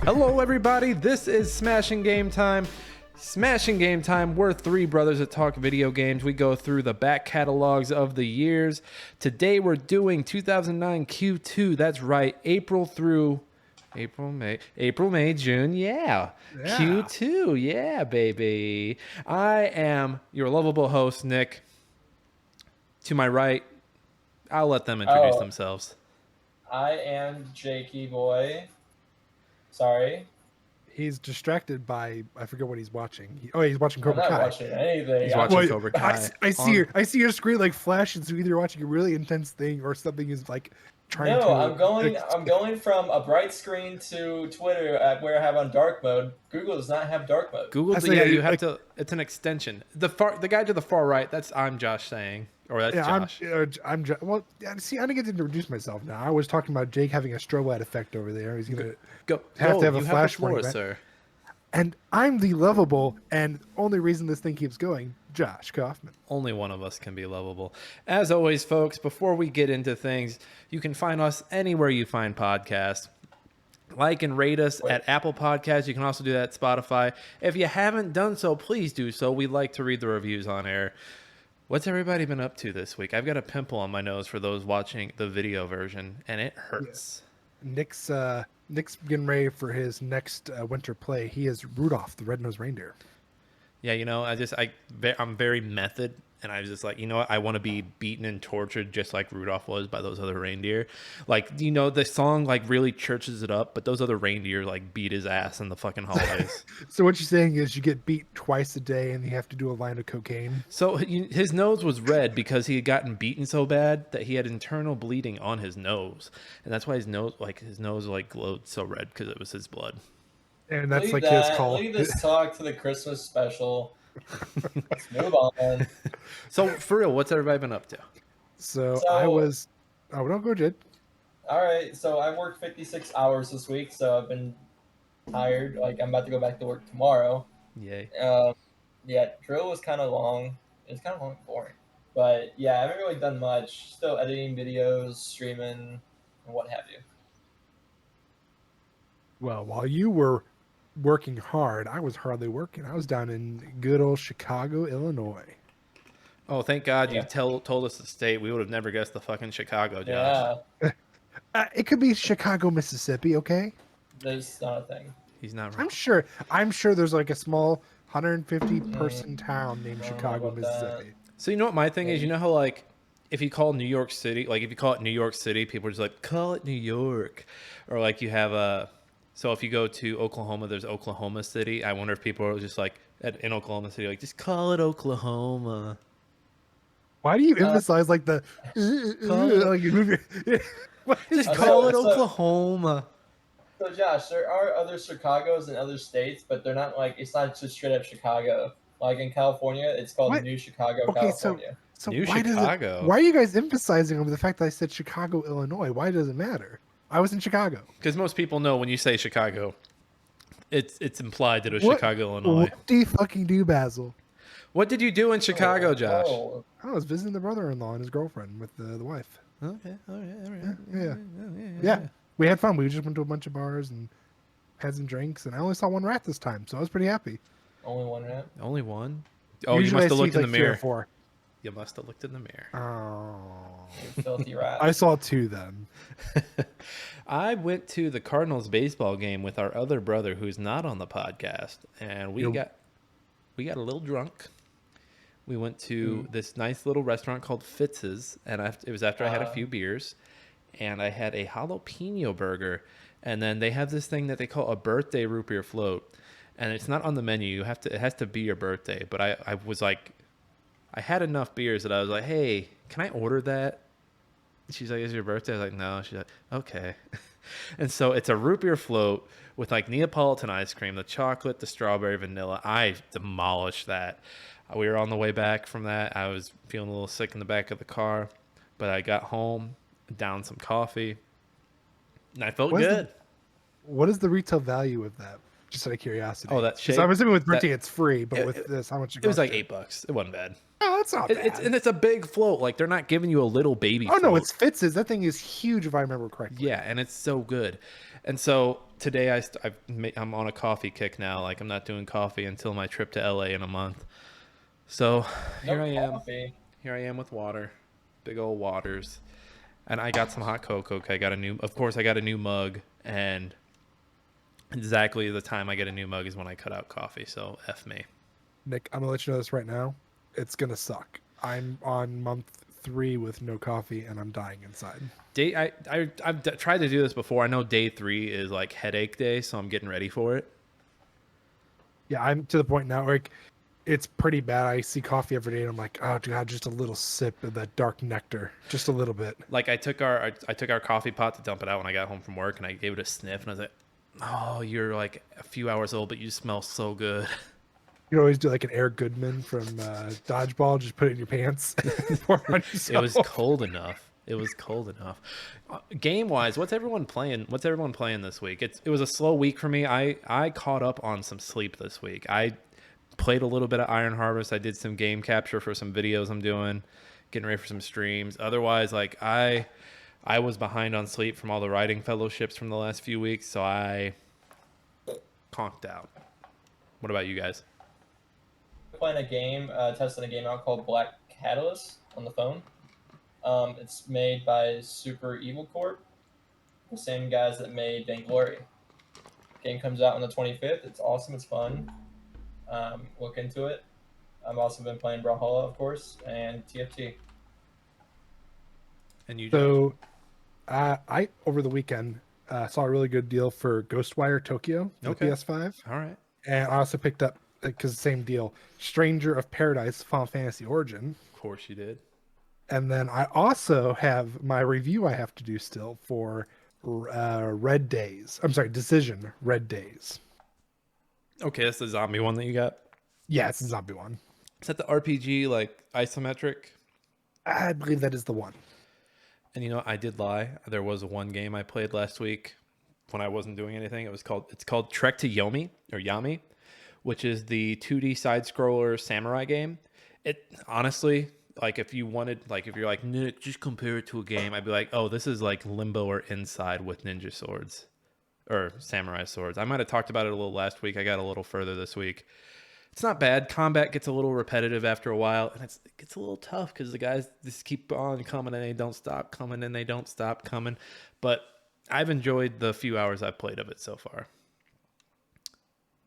Hello, everybody. This is Smashing Game Time. Smashing Game Time. We're three brothers that talk video games. We go through the back catalogs of the years. Today, we're doing 2009 Q2. That's right, April, May, June. Yeah. Q2. Yeah, baby. I am your lovable host, Nick. To my right, I'll let them introduce themselves. I am Jakey Boy. Sorry. He's distracted by, I forget what he's watching. He's watching I'm Cobra not Kai. watching anything. He's watching Cobra Kai. I see your screen like flash, and so either you're watching a really intense thing or something is like trying to. No, I'm going from a bright screen to Twitter where I have on dark mode. Google does not have dark mode. Google, you have to. It's an extension. The guy to the far right. I'm Josh saying, or that's Josh. Well, see, I didn't get to introduce myself now. I was talking about Jake having a strobe light effect over there. He's gonna have to have a flash floor, sir. And I'm the lovable and only reason this thing keeps going, Josh Kaufman. Only one of us can be lovable. As always, folks, before we get into things, you can find us anywhere you find podcasts. Like and rate us at Apple Podcasts. You can also do that at Spotify. If you haven't done so, please do so. We like to read the reviews on air. What's everybody been up to this week? I've got a pimple on my nose for those watching the video version, and it hurts. Yeah. Nick's getting ready for his next winter play. He is Rudolph, the red-nosed reindeer. Yeah, I'm very method, and I was just like, you know what? I want to be beaten and tortured just like Rudolph was by those other reindeer. Like, the song like really churches it up, but those other reindeer like beat his ass in the fucking holidays. So what you're saying is you get beat twice a day and you have to do a line of cocaine? So his nose was red because he had gotten beaten so bad that he had internal bleeding on his nose, and that's why his nose glowed so red, because it was his blood. And that's his call. Leave this talk to the Christmas special. Let's move on. So for real, what's everybody been up to? So I was. Oh, don't go, Jed. All right. So I worked 56 hours this week, so I've been tired. Like, I'm about to go back to work tomorrow. Yay. Yeah, drill was kind of long. It was kind of long and boring. But yeah, I haven't really done much. Still editing videos, streaming, and what have you. Well, while you were working hard, I was hardly working. I was down in good old Chicago, Illinois. Oh, thank God you told us the state. We would have never guessed the fucking Chicago, Josh. Yeah. It could be Chicago, Mississippi, okay? There's not a thing. He's not wrong. I'm sure there's like a small 150-person town named Chicago, Mississippi. So you know what my thing is? You know how like if you call New York City, like if you call it New York City, people are just like, call it New York. Or like you have so if you go to Oklahoma, there's Oklahoma City. I wonder if people are just like in Oklahoma City, like, just call it Oklahoma. Why do you emphasize like the like you move your just call it Oklahoma? So Josh, there are other Chicagos in other states, but they're not like, it's not just straight up Chicago. Like in California, it's called New Chicago, California. So New why Chicago. Why are you guys emphasizing over the fact that I said Chicago, Illinois? Why does it matter? I was in Chicago. Because most people know when you say Chicago, it's implied that it was Chicago, Illinois. What do you fucking do, Basil? What did you do in Chicago, Josh? I was visiting the brother-in-law and his girlfriend with the wife. Okay, all right. Yeah. We had fun. We just went to a bunch of bars and had some drinks, and I only saw one rat this time, so I was pretty happy. Only one rat? Only one? Oh, Usually you must have looked in the mirror. 3 or 4. You must have looked in the mirror. Oh. You filthy rat. I saw 2 then. I went to the Cardinals baseball game with our other brother who's not on the podcast, and we got a little drunk. We went to this nice little restaurant called Fitz's, and it was after I had a few beers, and I had a jalapeno burger, and then they have this thing that they call a birthday root beer float, and it's not on the menu. It has to be your birthday. But I was like, I had enough beers that I was like, hey, can I order that? She's like, is it your birthday? I was like, no. She's like, okay. And so it's a root beer float with like Neapolitan ice cream, the chocolate, the strawberry, vanilla. I demolished that. We were on the way back from that. I was feeling a little sick in the back of the car, but I got home, downed some coffee, and I felt good. What is the retail value of that? Just out of curiosity. Oh, that shake. I'm assuming with printing it's free, but with this, how much? It was like $8. It wasn't bad. Oh, that's not bad. It's a big float. Like they're not giving you a little baby. Oh float. no, it's Fitz's. That thing is huge, if I remember correctly. Yeah, and it's so good. And so today I'm on a coffee kick now. Like I'm not doing coffee until my trip to LA in a month. So here I am. Here I am with water, big old waters, and I got some hot cocoa. I got a new mug, and exactly the time I get a new mug is when I cut out coffee. So F me. Nick, I'm gonna let you know this right now. It's gonna suck. I'm on month 3 with no coffee, and I'm dying inside. I've tried to do this before. I know day 3 is like headache day, so I'm getting ready for it. Yeah, I'm to the point now where it's pretty bad. I see coffee every day, and I'm like, oh god, just a little sip of that dark nectar, just a little bit. Like I took our coffee pot to dump it out when I got home from work, and I gave it a sniff, and I was like, oh, you're like a few hours old, but you smell so good. You always do like an Eric Goodman from Dodgeball. Just put it in your pants. Pour it on yourself. It was cold enough. Game wise, what's everyone playing this week? It was a slow week for me. I caught up on some sleep this week. I played a little bit of Iron Harvest. I did some game capture for some videos I'm doing, getting ready for some streams. Otherwise, like I was behind on sleep from all the writing fellowships from the last few weeks, so I conked out. What about you guys? Playing a game, testing a game out called Black Catalyst on the phone. It's made by Super Evil Corp, the same guys that made Vainglory. Game comes out on the 25th. It's awesome. It's fun. Look into it. I've also been playing Brawlhalla, of course, and TFT. And you? So, I over the weekend saw a really good deal for Ghostwire Tokyo, the PS5. All right. And I also picked up, because same deal, Stranger of Paradise Final Fantasy Origin. Of course you did. And then I also have my review I have to do still for Red Days. I'm sorry, Decision Red Days. Okay, that's the zombie one that you got? Yeah, it's the zombie one. Is that the RPG, like, isometric? I believe that is the one. And you know, I did lie. There was one game I played last week when I wasn't doing anything. It's called Trek to Yomi, or Yami, which is the 2D side-scroller samurai game. It honestly, like if you're like, Nick, just compare it to a game, I'd be like, oh, this is like Limbo or Inside with ninja swords or samurai swords. I might have talked about it a little last week. I got a little further this week. It's not bad. Combat gets a little repetitive after a while, and it gets a little tough because the guys just keep on coming and they don't stop coming and they don't stop coming. But I've enjoyed the few hours I've played of it so far.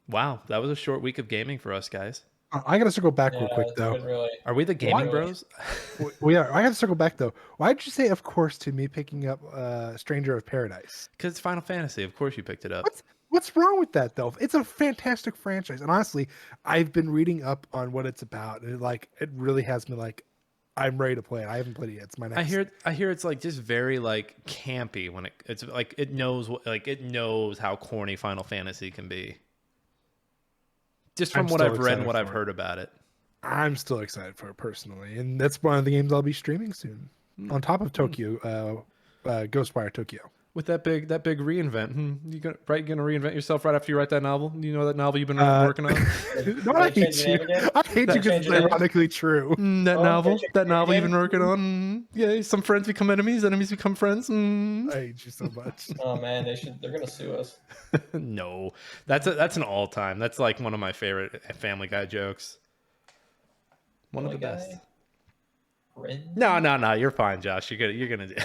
Wow, that was a short week of gaming for us, guys. I got to circle back real quick, though. Really... Are we the gaming bros? We are. I got to circle back, though. Why did you say, of course, to me picking up Stranger of Paradise? Because it's Final Fantasy. Of course you picked it up. What's wrong with that, though? It's a fantastic franchise. And honestly, I've been reading up on what it's about. And it really has me like, I'm ready to play it. I haven't played it yet. It's my next. I hear it's like just very like campy when it's like it knows how corny Final Fantasy can be. Just from what I've read and what I've heard about it. I'm still excited for it personally. And that's one of the games I'll be streaming soon. On top of Tokyo, Ghostwire Tokyo. With that big reinvent. You gonna reinvent yourself right after you write that novel? You know that novel you've been working on? No, I hate you. I hate you because it's ironically true. That novel you've been working on. Yeah, some friends become enemies become friends. I hate you so much. Oh man, they're gonna sue us. No. That's an all-time. That's like one of my favorite Family Guy jokes. One of the best. No, you're fine, Josh. You're gonna do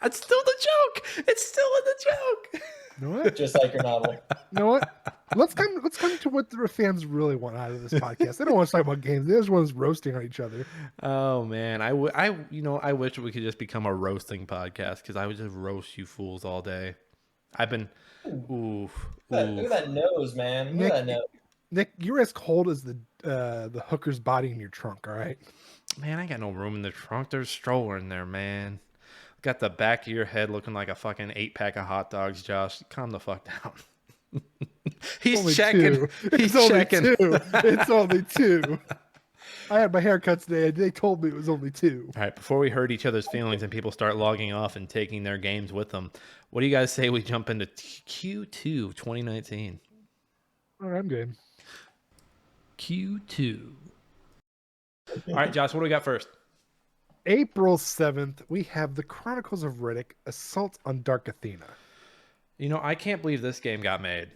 It's still the joke. It's still in the joke. You know what? Just like your novel. You know what? Let's come to what the fans really want out of this podcast. They don't want to talk about games. They just want us roasting on each other. Oh man, I wish we could just become a roasting podcast because I would just roast you fools all day. I've been. Look at that nose, man. Look at that nose. Nick, you're as cold as the hooker's body in your trunk. All right. Man, I got no room in the trunk. There's a stroller in there, man. Got the back of your head looking like a fucking 8-pack of hot dogs, Josh. Calm the fuck down. He's checking. He's checking. It's only 2. I had my haircut today. They told me it was only 2. All right, before we hurt each other's feelings and people start logging off and taking their games with them, what do you guys say we jump into Q2 2019? All right, I'm good. Q2. All right, Josh, what do we got first? April 7th, we have the Chronicles of Riddick: Assault on Dark Athena. You know, I can't believe this game got made.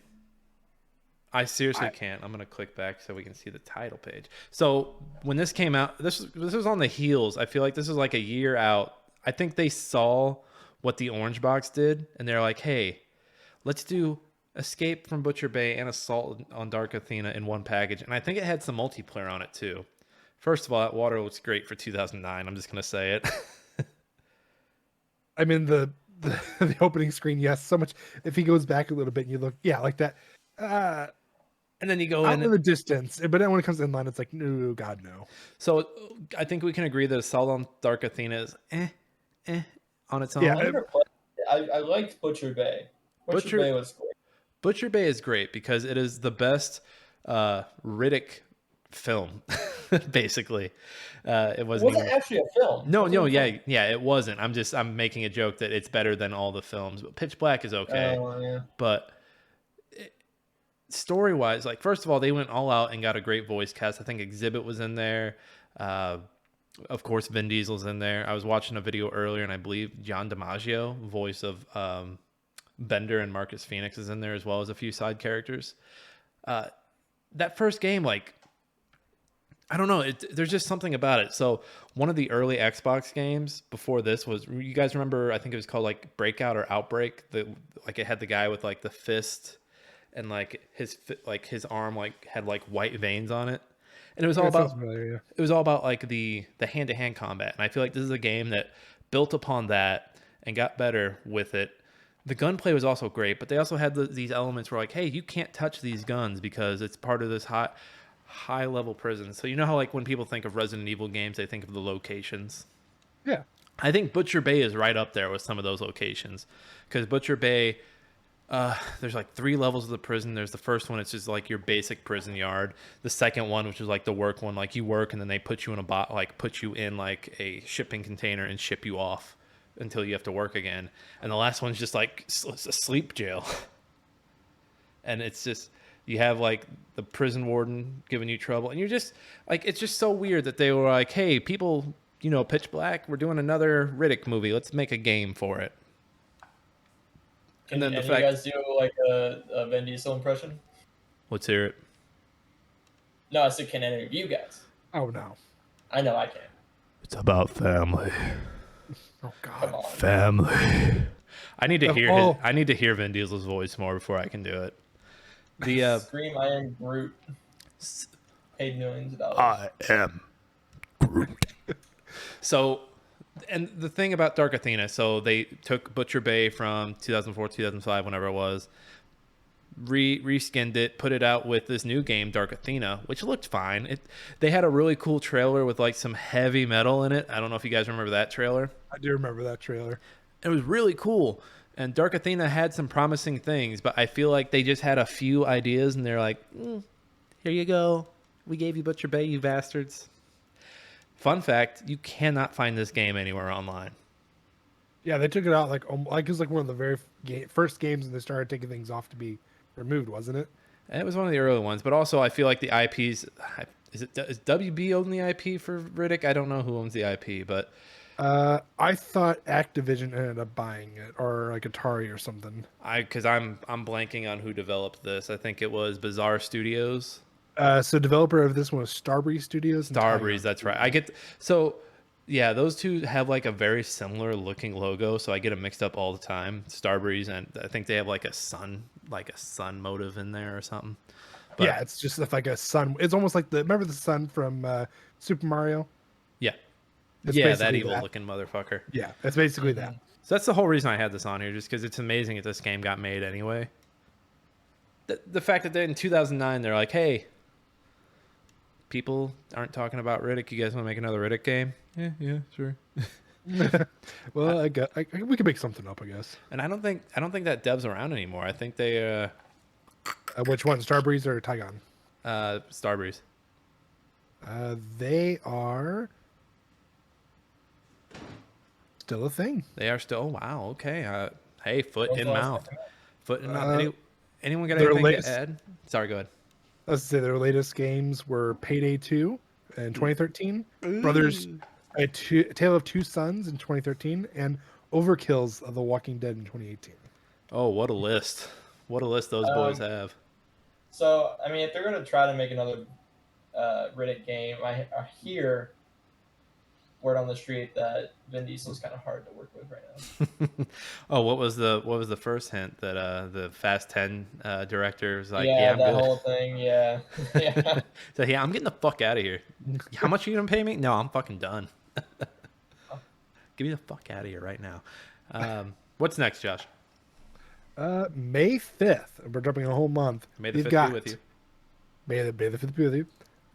I seriously can't. I'm gonna click back so we can see the title page. So when this came out, this was on the heels. I feel like this was like a year out. I think they saw what the Orange Box did, and they're like, "Hey, let's do Escape from Butcher Bay and Assault on Dark Athena in one package." And I think it had some multiplayer on it too. First of all, that water looks great for 2009. I'm just gonna say it. I mean, the opening screen, yes, so much. If he goes back a little bit and you look, yeah, like that. And then you go Out in in the distance, but then when it comes in line, it's like, no, God, no. So I think we can agree that Assault on Dark Athena is on its own. Yeah, I liked Butcher Bay. Butcher Bay was great. Butcher Bay is great because it is the best Riddick film, basically. It wasn't actually a film. No, it wasn't. I'm making a joke that it's better than all the films. But Pitch Black is okay. Oh, yeah. But story wise, like, first of all, they went all out and got a great voice cast. I think Exhibit was in there. Of course, Vin Diesel's in there. I was watching a video earlier, and I believe John DiMaggio, voice of Bender and Marcus Phoenix, is in there, as well as a few side characters. That first game, like, I don't know, there's just something about it. So one of the early Xbox games before this was, you guys remember, I think it was called like Breakout or Outbreak. Like, it had the guy with like the fist, and like his arm like had like white veins on it, and it was all about it was all about like the hand-to-hand combat. And I feel like this is a game that built upon that and got better with it. The gunplay was also great, but they also had these elements where like, hey, you can't touch these guns because it's part of this high level prison. So you know how like when people think of Resident Evil games, they think of the locations. Yeah, I think Butcher Bay is right up there with some of those locations, because Butcher Bay, there's like 3 levels of the prison. There's the first one, it's just like your basic prison yard. The second one, which is like the work one, like you work and then they put you in put you in like a shipping container and ship you off until you have to work again. And the last one's just like a sleep jail. And it's just, you have like the prison warden giving you trouble, and you're just like, it's just so weird that they were like, hey, people, you know, Pitch Black, we're doing another Riddick movie, let's make a game for it. And then you guys do like a Vin Diesel impression? Let's hear it. No, I said, can any of you guys? Oh no. I know I can. It's about family. Oh God. Family. I need to hear I need to hear Vin Diesel's voice more before I can do it. The Scream, I am Groot. Paid millions of dollars. I am Groot. So, and the thing about Dark Athena, so they took Butcher Bay from 2004, 2005, whenever it was, reskinned it, put it out with this new game, Dark Athena, which looked fine. They had a really cool trailer with like some heavy metal in it. I don't know if you guys remember that trailer. I do remember that trailer. It was really cool. And Dark Athena had some promising things, but I feel like they just had a few ideas and they're like, here you go. We gave you Butcher Bay, you bastards. Fun fact, you cannot find this game anywhere online. Yeah, they took it out like it was like one of the very first games, and they started taking things off to be removed, wasn't it? And it was one of the early ones, but also I feel like the IPs, is WB own the IP for Riddick? I don't know who owns the IP, but I thought Activision ended up buying it, or like Atari or something. Because I'm blanking on who developed this. I think it was Bizarre Studios. So developer of this one was Starbreeze Studios. Starbreeze, that's right. Yeah, those two have like a very similar looking logo, so I get them mixed up all the time. Starbreeze, and I think they have like a sun motive in there or something. But, yeah, it's just like a sun. It's almost like remember the sun from Super Mario? Yeah. It's that evil looking motherfucker. Yeah, that's basically that. So that's the whole reason I had this on here, just because it's amazing that this game got made anyway. The fact that in 2009 they're like, hey, people aren't talking about Riddick. You guys want to make another Riddick game? Yeah, sure. Well, we can make something up, I guess. And I don't think that dev's around anymore. I think they which one, Starbreeze or Tygon? Starbreeze. They are still a thing. They are still. Wow. Okay. Hey, foot in mouth. Foot in mouth. Anyone got anything to add? Sorry, go ahead. Let's say their latest games were Payday 2 in 2013, Brothers, Tale of Two Sons in 2013, and Overkill's of The Walking Dead in 2018. Oh, what a list! What a list those boys have. So, I mean, if they're going to try to make another Riddick game, I hear word on the street that Vin Diesel is kind of hard to work with right now. Oh, what was the first hint that the Fast 10 director was like, yeah, I'm that good. whole thing, yeah. Yeah. So yeah, I'm getting the fuck out of here. How much are you gonna pay me? No, I'm fucking done. Give me the fuck out of here right now. What's next, Josh? May 5th, we're jumping a whole month. May the 5th be with you. May the 5th be with you.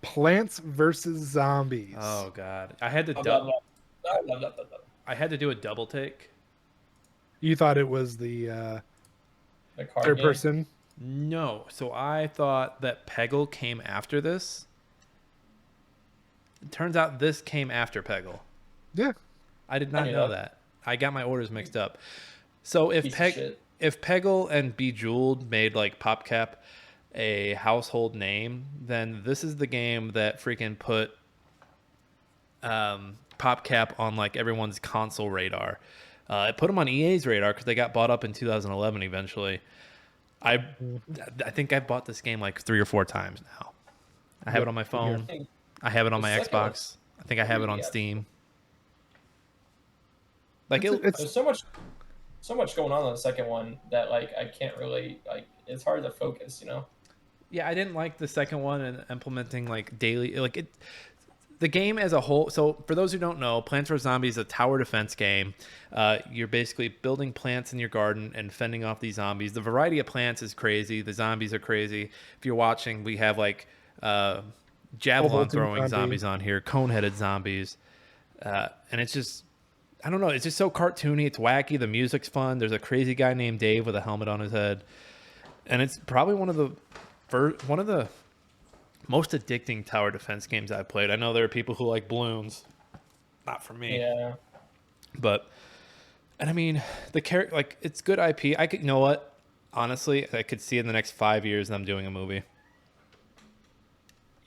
Plants versus Zombies. Oh god, I had to do a double take. You thought it was the third person? No, so I thought that Peggle came after this. It turns out this came after Peggle. Yeah, I did not know that. I got my orders mixed up. So if Peggle and Bejeweled made like PopCap a household name, then this is the game that freaking put PopCap on like everyone's console radar. It put them on EA's radar because they got bought up in 2011 eventually. I think I've bought this game like 3 or 4 times now. I have it on my phone. I have it on my Xbox. I think I have it on Steam. Like there's so much going on the second one that like I can't really like. It's hard to focus, you know. Yeah, I didn't like the second one and implementing like daily like it. The game as a whole. So for those who don't know, Plants vs Zombies is a tower defense game. You're basically building plants in your garden and fending off these zombies. The variety of plants is crazy. The zombies are crazy. If you're watching, we have like javelin throwing zombies on here, cone-headed zombies, and it's just, I don't know. It's just so cartoony. It's wacky. The music's fun. There's a crazy guy named Dave with a helmet on his head, and it's probably one of the most addicting tower defense games I've played. I know there are people who like balloons. Not for me. Yeah. But, and I mean, the character, like, it's good IP. I could, you know what? Honestly, I could see in the next 5 years them doing a movie.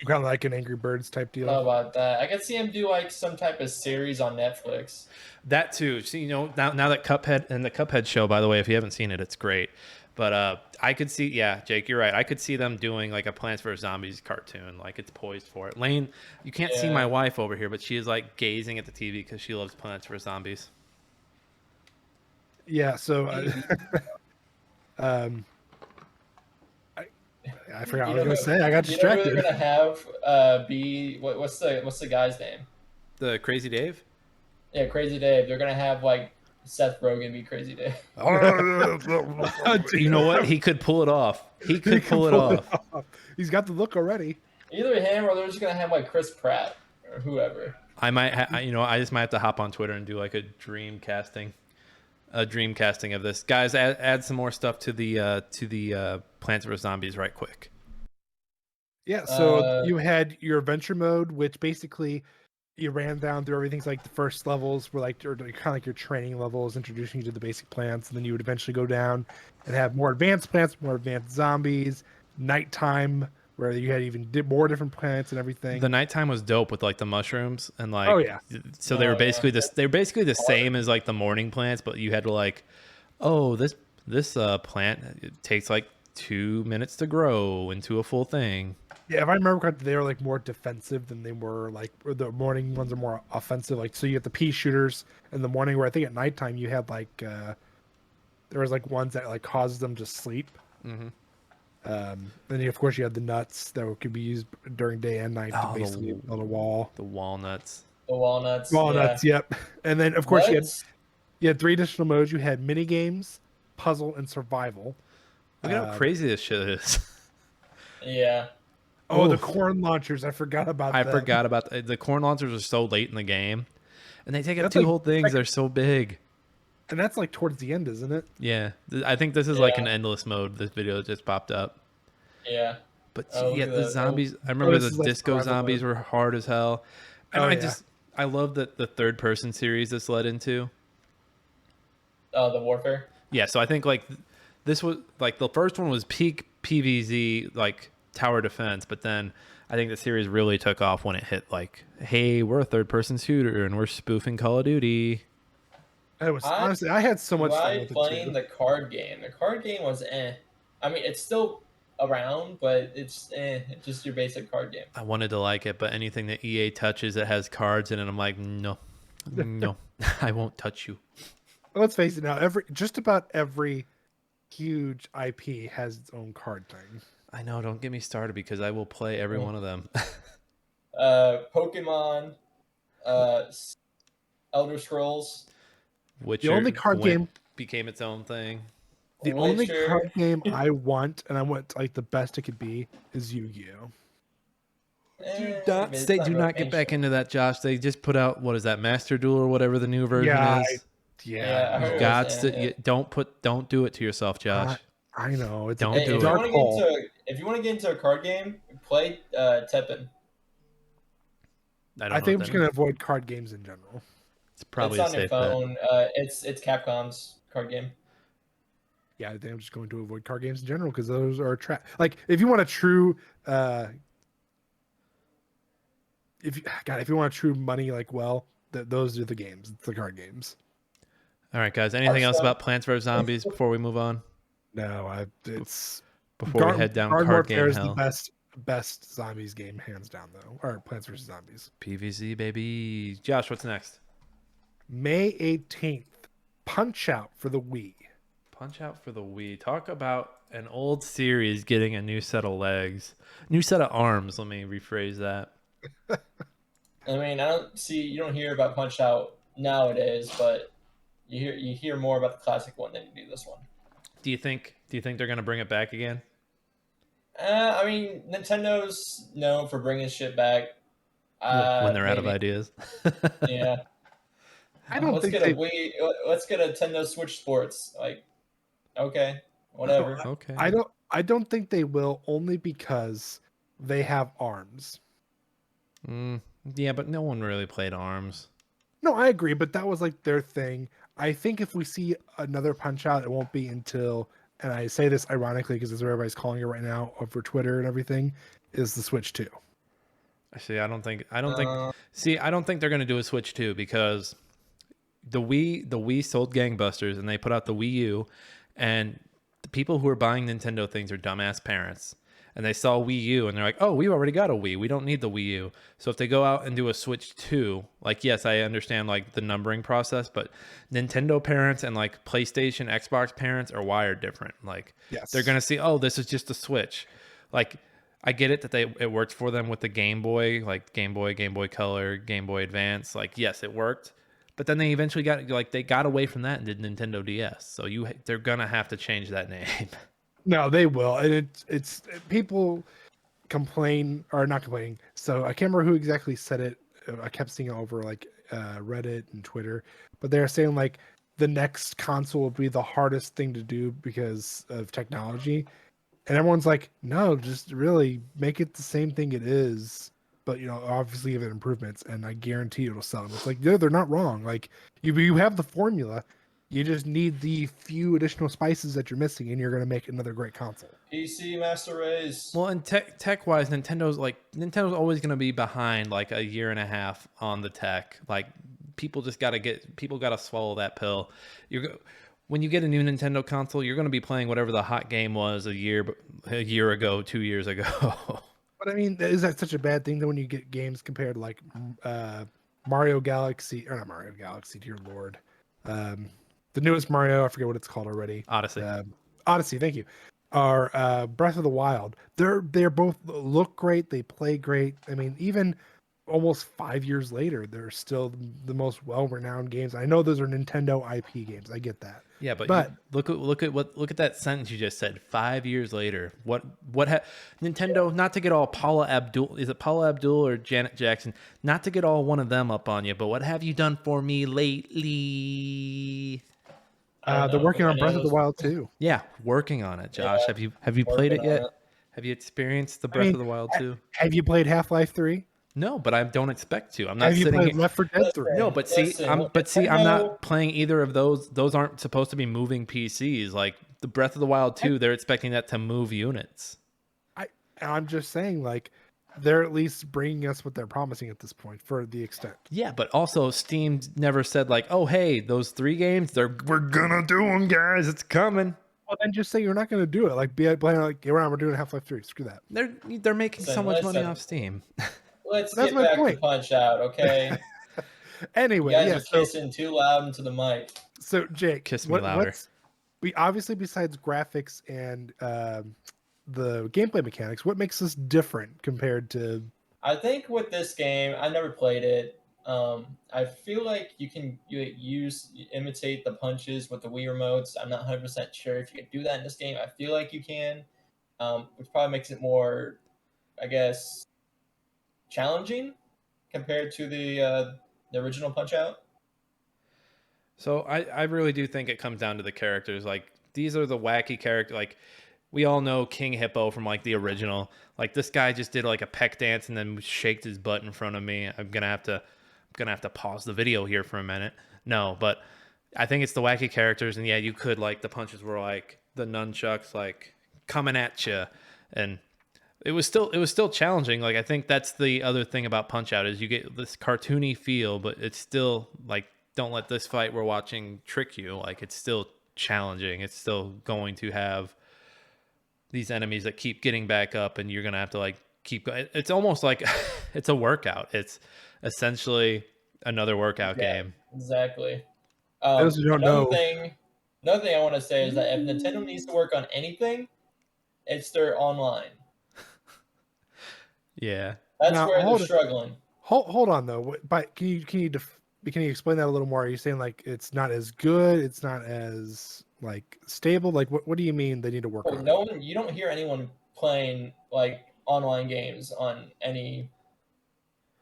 Kind of like an Angry Birds type deal. How about that? I could see him do like some type of series on Netflix. That too. See, you know, now that Cuphead, and the Cuphead show, by the way, if you haven't seen it, it's great. But I could see, yeah, Jake, you're right. I could see them doing like a Plants vs. Zombies cartoon. Like it's poised for it. Lane, you can't see my wife over here, but she is like gazing at the TV because she loves Plants vs. Zombies. Yeah, so I forgot what I was gonna say. I got distracted. They're gonna have what's the guy's name? The Crazy Dave? Yeah, Crazy Dave. They're gonna have like Seth Rogen be Crazy Dave. You know what? He could pull it off. He could pull it off. He's got the look already. Either him or they're just gonna have like Chris Pratt or whoever. I might, I just might have to hop on Twitter and do like a dream casting of this. Guys, add some more stuff to the Plants vs Zombies right quick. Yeah, so you had your adventure mode, which basically you ran down through everything's like the first levels were like, or kind of like your training levels, introducing you to the basic plants, and then you would eventually go down and have more advanced plants, more advanced zombies, nighttime, where you had even more different plants and everything. The nighttime was dope with like the mushrooms and like, oh yeah. So they were basically they were basically the same as like the morning plants, but you had to like, oh, this plant, it takes like 2 minutes to grow into a full thing. Yeah, if I remember correctly, they were like more defensive than they were like, or the morning ones are more offensive. Like, so you have the pea shooters in the morning, where I think at nighttime you had like, there was like ones that like causes them to sleep. Mm-hmm. Then of course you had the nuts that could be used during day and night to basically build a wall. The walnuts. Walnuts, yep. And then of course you had 3 additional modes. You had mini games, puzzle, and survival. Look at how crazy this shit is. Yeah. Oh, the corn launchers! I forgot about that. I forgot about the corn launchers are so late in the game, and they take up 2 whole things. They're so big, and that's like towards the end, isn't it? Yeah, I think this is like an endless mode. This video just popped up. Yeah, but the zombies. I remember the disco zombies were hard as hell, and I love that the third person series this led into. The warfare. Yeah, so I think like this was like the first one was peak PvZ like tower defense, but then I think the series really took off when it hit like, hey, we're a third-person shooter and we're spoofing Call of Duty. Honestly, I had so much fun with it playing too. the card game. The card game was I mean, it's still around, but it's just your basic card game. I wanted to like it, but anything that EA touches that has cards in it, I'm like, no, I won't touch you. Let's face it now, just about every huge IP has its own card thing. I know, don't get me started because I will play every one of them. Pokemon, Elder Scrolls. Witcher, the only card game became its own thing. The only card game I want, and I want like the best it could be, is Yu-Gi-Oh. Do not get back into that, Josh. They just put out, what is that, Master Duel or whatever the new version is. Don't do it to yourself, Josh. I know. Don't do it. If you want to get into a card game, play Teppen. I think I'm just gonna avoid card games in general. It's probably on your phone. It's Capcom's card game. Yeah, I think I'm just going to avoid card games in general because those are like if you want a true if you want a true money those are the games. It's the card games. All right, guys. Anything else about Plants vs Zombies before we move on? No, it's before we head down card game hell. The best zombies game hands down though, or Plants vs Zombies. PVZ baby. Josh, what's next? May 18th, Punch Out for the Wii. Punch Out for the Wii. Talk about an old series getting a new set of legs, new set of arms. Let me rephrase that. I mean, you don't hear about Punch Out nowadays, but you hear more about the classic one than you do this one. Do you think they're gonna bring it back again? I mean, Nintendo's known for bringing shit back when they're out of ideas. Yeah. Let's get a Nintendo Switch Sports. Like, okay, whatever. Okay. I don't think they will, only because they have arms. Yeah, but no one really played arms. No, I agree, but that was like their thing. I think if we see another Punch Out, it won't be until, and I say this ironically because it's what everybody's calling it right now over Twitter and everything, is the Switch 2. Actually, I don't think they're gonna do a Switch 2 because the Wii sold gangbusters and they put out the Wii U, and the people who are buying Nintendo things are dumbass parents. And they saw Wii U and they're like, oh, we've already got a Wii. We don't need the Wii U. So if they go out and do a Switch 2, like, yes, I understand like the numbering process, but Nintendo parents and like PlayStation, Xbox parents are wired different. Like, yes. They're going to see, oh, this is just a Switch. Like, I get it that it worked for them with the Game Boy, like Game Boy Color, Game Boy Advance. Like, yes, it worked. But then they eventually got away from that and did Nintendo DS. So they're going to have to change that name. No, they will, and it's people complain or not complaining. So I can't remember who exactly said it. I kept seeing it over like Reddit and Twitter, but they're saying like the next console will be the hardest thing to do because of technology, and everyone's like, no, just really make it the same thing it is, but obviously give it improvements, and I guarantee it'll sell. And it's like, no, they're not wrong. Like you have the formula. You just need the few additional spices that you're missing, and you're going to make another great console. PC Master Race. Well, and tech-wise, Nintendo's always going to be behind like a year and a half on the tech. Like people got to swallow that pill. When you get a new Nintendo console, you're going to be playing whatever the hot game was a year ago, 2 years ago. But I mean, is that such a bad thing that when you get games compared to like Mario Galaxy, or not Mario Galaxy, dear Lord. The newest Mario, I forget what it's called already. Odyssey, thank you. Or Breath of the Wild. They're both look great. They play great. I mean, even almost 5 years later, they're still the most well-renowned games. I know those are Nintendo IP games. I get that. Yeah, but look at that sentence you just said. 5 years later, Nintendo? Not to get all Paula Abdul, is it Paula Abdul or Janet Jackson? Not to get all one of them up on you, but what have you done for me lately? They're working on Breath of the Wild too. Yeah, working on it, Josh. Yeah, have you played it yet? Have you experienced the Breath of the Wild 2? Have you played Half-Life 3? No, but I don't expect to. I'm not have you sitting played here. Left 4 Dead 3? No, but I'm not playing either of those. Those aren't supposed to be moving PCs. Like the Breath of the Wild 2, they're expecting that to move units. And I'm just saying, like, they're at least bringing us what they're promising at this point for the extent. Yeah, but also Steam never said like, "Oh, hey, those 3 games, we're gonna do them, guys. It's coming." Well, then just say you're not going to do it. Like, be playing like, "Hey, we're doing Half-Life 3. Screw that." They're making so much money off Steam. Let's That's get my back point. to Punch Out, okay? Anyway, you guys are kissing too loud into the mic. So Jake, Kiss me louder. We obviously, besides graphics and the gameplay mechanics, what makes this different compared to? I think with this game, I never played it. I feel like you imitate the punches with the Wii remotes. I'm not 100% sure if you can do that in this game. I feel like you can, which probably makes it more, I guess, challenging compared to the original Punch Out. So I really do think it comes down to the characters. Like, these are the wacky characters. Like, we all know King Hippo from like the original. Like, this guy just did like a peck dance and then shaked his butt in front of me. I'm gonna have to pause the video here for a minute. No, but I think it's the wacky characters, and yeah, you could, like, the punches were like the nunchucks like coming at you, and it was still challenging. Like, I think that's the other thing about Punch Out is you get this cartoony feel, but it's still like, don't let this fight we're watching trick you. Like, it's still challenging. It's still going to have these enemies that keep getting back up, and you're gonna have to like keep going. It's almost like it's a workout. It's essentially another workout game. Exactly. Those who don't know. Another thing I want to say is that if Nintendo needs to work on anything, it's their online. Yeah, that's where they're struggling. Hold on though. But can you explain that a little more? Are you saying like it's not as good? It's not as like stable? Like what do you mean they need to work on? You don't hear anyone playing like online games on any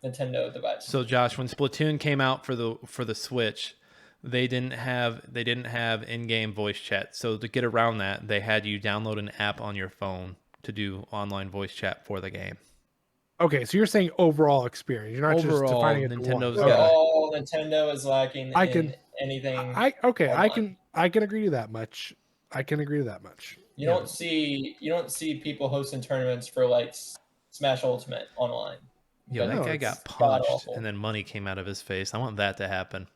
Nintendo device. So Josh, when Splatoon came out for the Switch, they didn't have in-game voice chat. So to get around that, they had you download an app on your phone to do online voice chat for the game. Okay, so you're saying overall experience. You're not just defining it Nintendo's overall Nintendo is lacking in anything. I can agree to that much. You don't see people hosting tournaments for like Smash Ultimate online. Yo, that guy got punched and then money came out of his face. I want that to happen.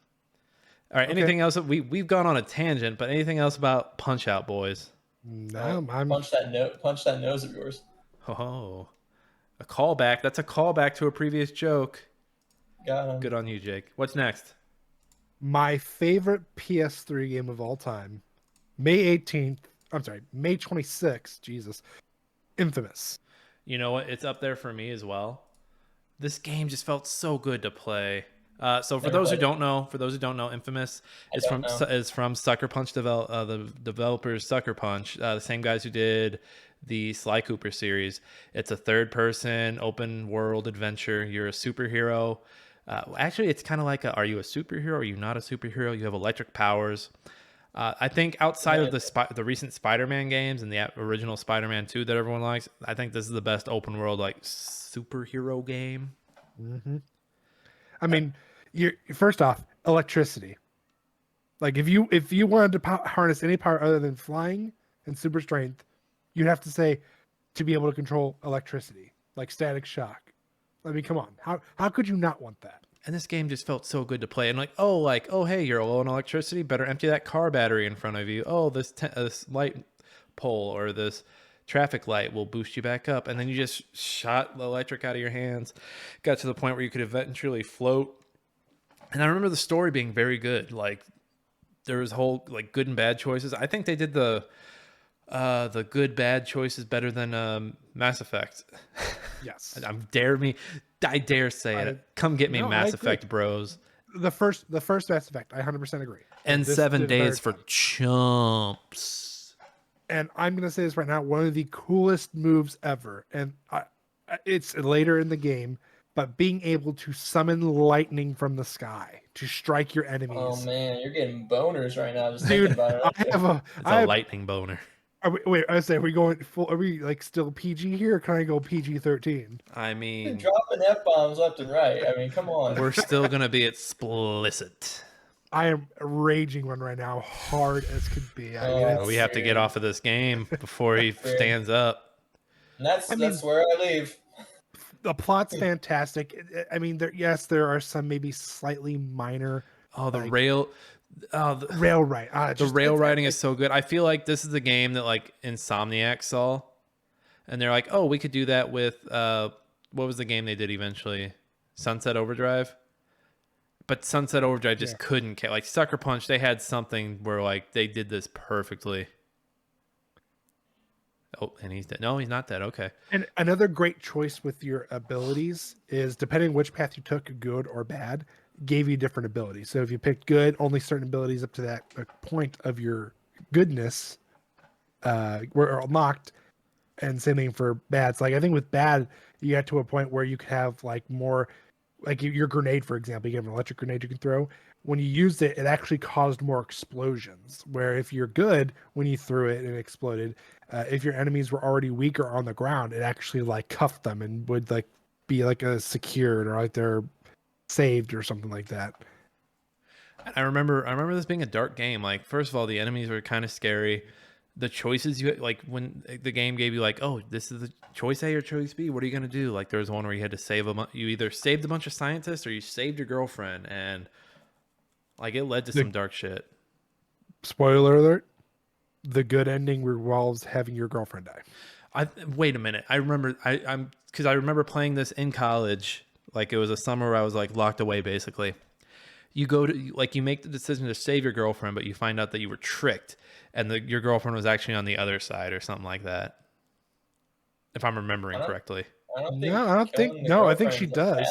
All right, anything else? We've gone on a tangent, but anything else about Punch Out, boys? No, punch that nose of yours. Oh, a callback. That's a callback to a previous joke. Got him. Good on you, Jake. What's next? My favorite PS3 game of all time, May 26th. Jesus, Infamous. You know what? It's up there for me as well. This game just felt so good to play. So for those who don't know, Infamous is from Sucker Punch the developers Sucker Punch, the same guys who did the Sly Cooper series. It's a third-person open world adventure. You're a superhero. Actually, it's kind of like are you a superhero? Are you not a superhero? You have electric powers. I think outside of the recent Spider-Man games and the original Spider-Man 2 that everyone likes, I think this is the best open world like superhero game. Mm-hmm. I mean, you're first off, electricity. Like if you wanted to harness any power other than flying and super strength, you'd have to say to be able to control electricity, like static shock. I mean, come on, how could you not want that? And this game just felt so good to play. And oh, hey, you're low on electricity. Better empty that car battery in front of you. Oh, this light pole or this traffic light will boost you back up. And then you just shot the electric out of your hands. Got to the point where you could eventually float. And I remember the story being very good. Like, there was whole like good and bad choices. I think they did the good bad choices better than Mass Effect. Yes. I dare say it. Come get me, Mass Effect bros. The first Mass Effect, I 100% agree. And 7 days for chumps. And I'm going to say this right now, one of the coolest moves ever. And it's later in the game, but being able to summon lightning from the sky to strike your enemies. Oh man, you're getting boners right now just thinking about it. It's a lightning boner. Are we going full? Are we like still PG here? Or can I go PG-13? I mean, you're dropping F-bombs left and right. I mean, come on. We're still gonna be explicit. I am raging one right now, hard as could be. We have to get off of this game before he stands up. And that's where I leave. The plot's fantastic. I mean, there are some maybe slightly minor. The rail. Rail right. The rail riding is so good. I feel like this is the game that like Insomniac saw, and they're like, oh, we could do that with what was the game they did eventually? Sunset Overdrive. But Sunset Overdrive just couldn't. Like Sucker Punch, they had something where like they did this perfectly. Oh, and he's dead. No, he's not dead. Okay. And another great choice with your abilities is depending which path you took, good or bad, gave you different abilities. So if you picked good, only certain abilities up to that point of your goodness were unlocked. And same thing for bad. So like I think with bad, you get to a point where you could have like more, like your grenade, for example, you have an electric grenade you can throw. When you used it, it actually caused more explosions. Where if you're good, when you threw it and it exploded, if your enemies were already weak or on the ground, it actually like cuffed them and would like be like a secured or like they're saved or something like that. I remember this being a dark game. Like first of all, the enemies were kind of scary. The choices you like when the game gave you like, oh, this is the choice A or choice B. What are you gonna do? Like there was one where you had to save you either saved a bunch of scientists or you saved your girlfriend, and like it led to some dark shit. Spoiler alert: the good ending revolves having your girlfriend die. Wait a minute. I remember because I remember playing this in college. Like it was a summer where I was like locked away basically. You go to like you make the decision to save your girlfriend, but you find out that you were tricked. And your girlfriend was actually on the other side or something like that. If I'm remembering correctly. I think she does.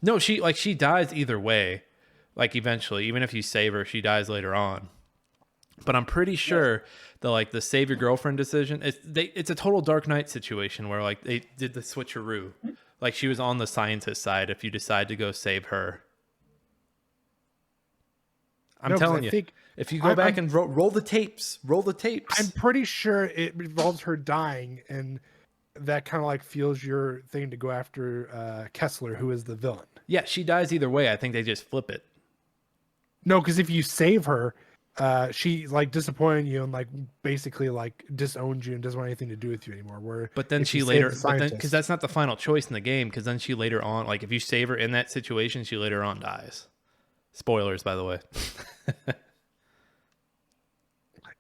No, she dies either way. Like eventually, even if you save her, she dies later on. But I'm pretty sure that like the save your girlfriend decision, it's a total Dark Knight situation where like they did the switcheroo. Like she was on the scientist side if you decide to go save her. I'm telling you. If you go back and roll the tapes. I'm pretty sure it involves her dying, and that kind of like fuels your thing to go after Kessler, who is the villain. Yeah, she dies either way. I think they just flip it. No, because if you save her, she like disappointed you and like basically like disowns you and doesn't want anything to do with you anymore. But then because that's not the final choice in the game. Because then she later on, like if you save her in that situation, she later on dies. Spoilers, by the way.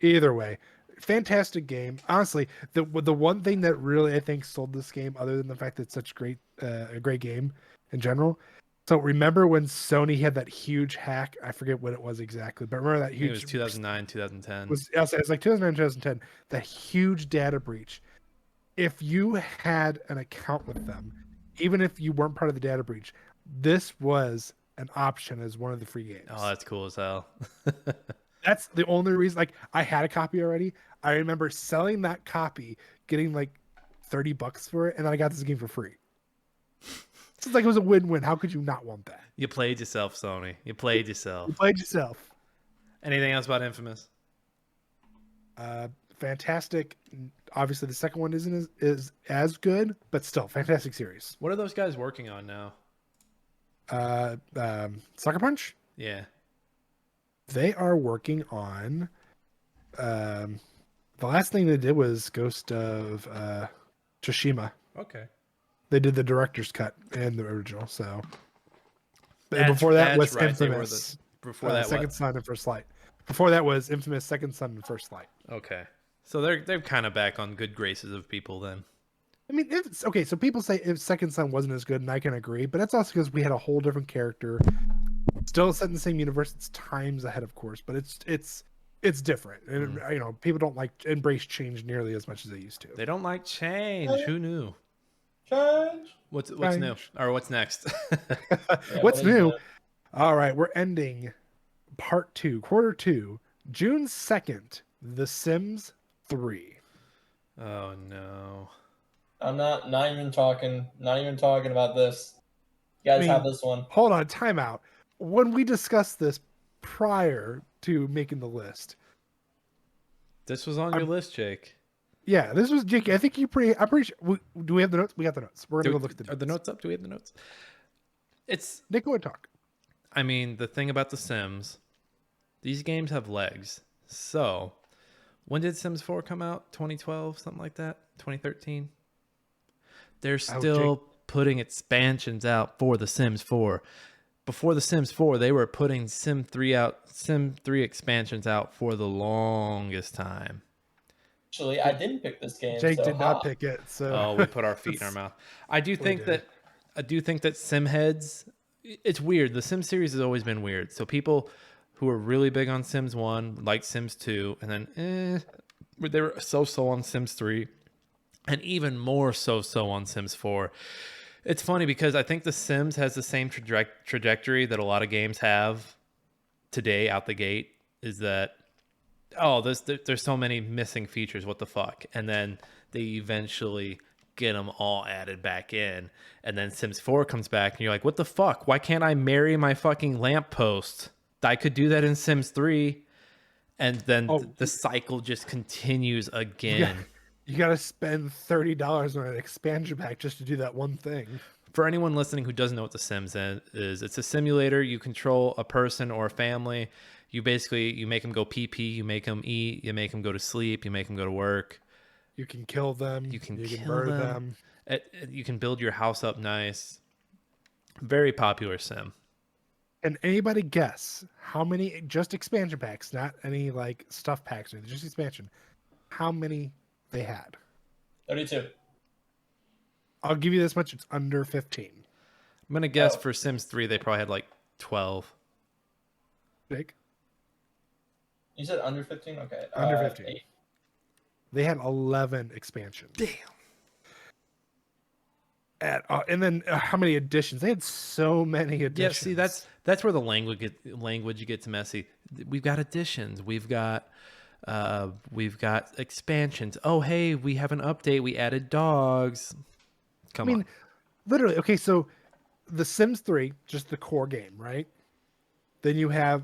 Either way, fantastic game. Honestly, the one thing that really I think sold this game, other than the fact that it's such a great game in general. So remember when Sony had that huge hack? I forget what it was exactly, but remember that huge. It was 2009, 2010. It was like 2009, 2010. That huge data breach. If you had an account with them, even if you weren't part of the data breach, this was an option as one of the free games. Oh, that's cool as hell. That's the only reason. Like, I had a copy already. I remember selling that copy, getting like $30 for it, and then I got this game for free. It's like it was a win-win. How could you not want that? You played yourself, Sony. You played yourself. Anything else about Infamous? Fantastic. Obviously, the second one isn't as good, but still, fantastic series. What are those guys working on now? Sucker Punch? Yeah. They are working on the last thing they did was Ghost of Tsushima. Okay. They did the director's cut and the original, so before that was Infamous. Before that Second Son and First Light. Before that was Infamous, Second Son and First Light. Okay. So they're kind of back on good graces of people then. I mean, okay, so people say if Second Son wasn't as good, and I can agree, but that's also because we had a whole different character. Still set in the same universe. It's times ahead, of course, but it's different, and you know, people don't like embrace change nearly as much as they used to. They don't like change. Who knew? Change. What's new or what's next? What's new? All right, we're ending part 2, quarter 2, June 2nd. The Sims 3. Oh no! I'm not even talking about this. You guys have this one. Hold on, timeout. When we discussed this prior to making the list, this was on your list, Jake. Yeah, this was Jake. I think I'm pretty sure. Do we have the notes? We got the notes. We're gonna go look at the notes. Are the notes up? Do we have the notes? It's Nick, go and talk. I mean, the thing about The Sims, these games have legs. So, when did Sims 4 come out? 2012, something like that? 2013? they're still putting expansions out for The Sims 4. Before The Sims 4, they were putting Sim 3 expansions out for the longest time. Actually, I didn't pick this game. Jake did not pick it, so we put our feet in our mouth. I do think that Sim heads. It's weird. The Sim series has always been weird. So people who are really big on Sims 1 like Sims 2, and then they were so on Sims 3, and even more so on Sims 4. It's funny because I think The Sims has the same trajectory that a lot of games have today out the gate. Is that there's so many missing features. What the fuck? And then they eventually get them all added back in. And then Sims 4 comes back and you're like, what the fuck? Why can't I marry my fucking lamppost? I could do that in Sims 3. And then the cycle just continues again. You got to spend $30 on an expansion pack just to do that one thing. For anyone listening who doesn't know what The Sims is, it's a simulator. You control a person or a family. You make them go pee-pee, you make them eat, you make them go to sleep, you make them go to work. You can kill them. You can murder them. You can build your house up nice. Very popular sim. And anybody guess how many, just expansion packs, not any like stuff packs, or just expansion, how many they had? 32. I'll give you this much, it's under 15. I'm going to guess for Sims 3, they probably had like 12. Jake? You said under 15? Okay. Under 15. 8. They had 11 expansions. Damn. And then how many additions? They had so many additions. Yeah, see, that's where the language gets messy. We've got additions. We've got expansions. Oh, hey, we have an update. We added dogs. Come on. Literally. Okay, so the Sims 3, just the core game, right? Then you have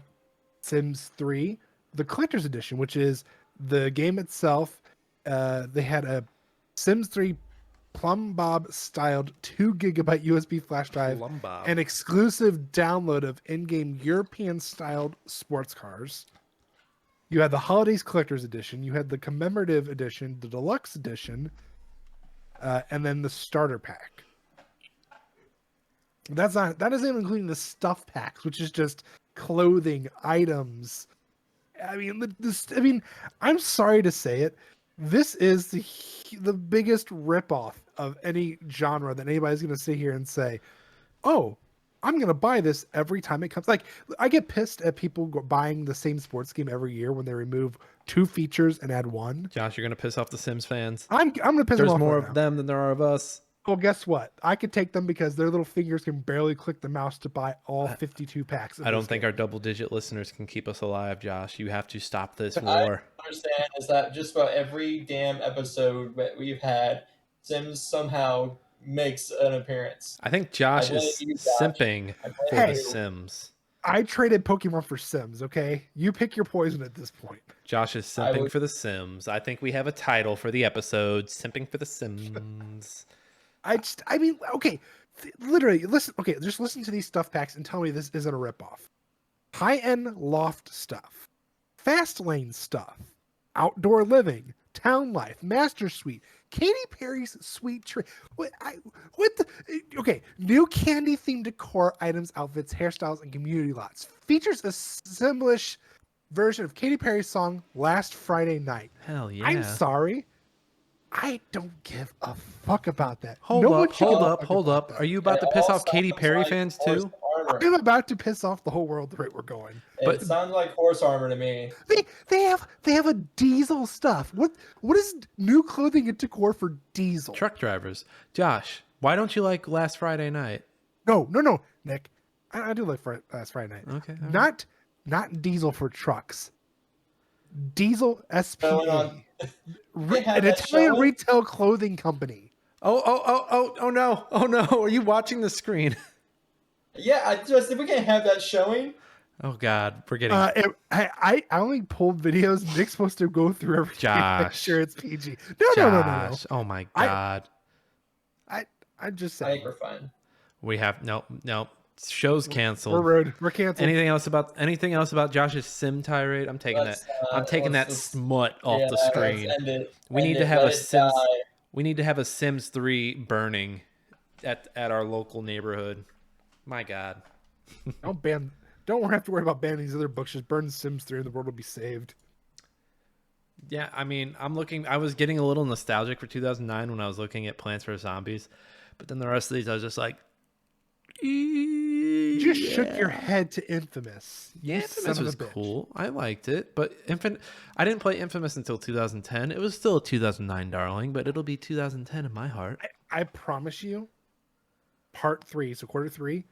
Sims 3, the collector's edition, which is the game itself. They had a Sims 3 Plumb Bob styled 2 GB USB flash drive, an exclusive download of in-game European styled sports cars. You had the Holidays Collector's Edition. You had the Commemorative Edition, the Deluxe Edition, and then the Starter Pack. That isn't even including the Stuff Packs, which is just clothing, items. I mean, I'm sorry to say it. This is the biggest ripoff of any genre that anybody's going to sit here and say, oh, I'm going to buy this every time it comes. Like, I get pissed at people buying the same sports game every year when they remove 2 features and add 1. Josh, you're going to piss off the Sims fans. I'm going to piss them off. There's more of them than there are of us. Well, guess what? I could take them because their little fingers can barely click the mouse to buy all 52 packs. I don't think our double-digit listeners can keep us alive, Josh. You have to stop this war. I understand is that just about every damn episode that we've had, Sims somehow makes an appearance. I think Josh is simping for the Sims. I traded Pokemon for Sims, okay? You pick your poison at this point. Josh is simping for the Sims. I think we have a title for the episode, Simping for the Sims. Okay, literally, listen. Okay, just listen to these stuff packs and tell me this isn't a ripoff. High-end loft stuff, fast lane stuff, outdoor living, town life, master suite, Katy Perry's sweet tree. Okay, new candy-themed decor items, outfits, hairstyles, and community lots. Features a Simlish version of Katy Perry's song "Last Friday Night." Hell yeah! I'm sorry. I don't give a fuck about that. Hold up. Are you about to piss off Katy Perry fans too? I'm about to piss off the whole world the rate we're going. It sounds like horse armor to me. They have a Diesel stuff. What is new clothing and decor for Diesel? Truck drivers. Josh, why don't you like Last Friday Night? No, Nick. I do like Last Friday Night. Okay. Not Diesel for trucks. Diesel SPE. An Italian retail clothing company. Oh no. Are you watching the screen? Yeah, if we can't have that showing. Oh God, we're getting. I only pulled videos. Nick's supposed to go through everything. Josh, make sure it's PG. No. Oh my God. I just said. I think we're fine. We have no. Show's canceled. We're rude. We're canceled. Anything else about Josh's sim tirade? I'm taking that smut off the screen. We need to have a Sims. We need to have a Sims 3 burning at our local neighborhood. My God. Don't have to worry about banning these other books. Just burn Sims 3 and the world will be saved. Yeah, I mean, I was getting a little nostalgic for 2009 when I was looking at Plants vs. Zombies, but then the rest of these I was just like, You just shook your head to Infamous. Yeah, Infamous was cool. I liked it, but I didn't play Infamous until 2010. It was still a 2009 darling, but it'll be 2010 in my heart. I promise you, part 3, so quarter 3,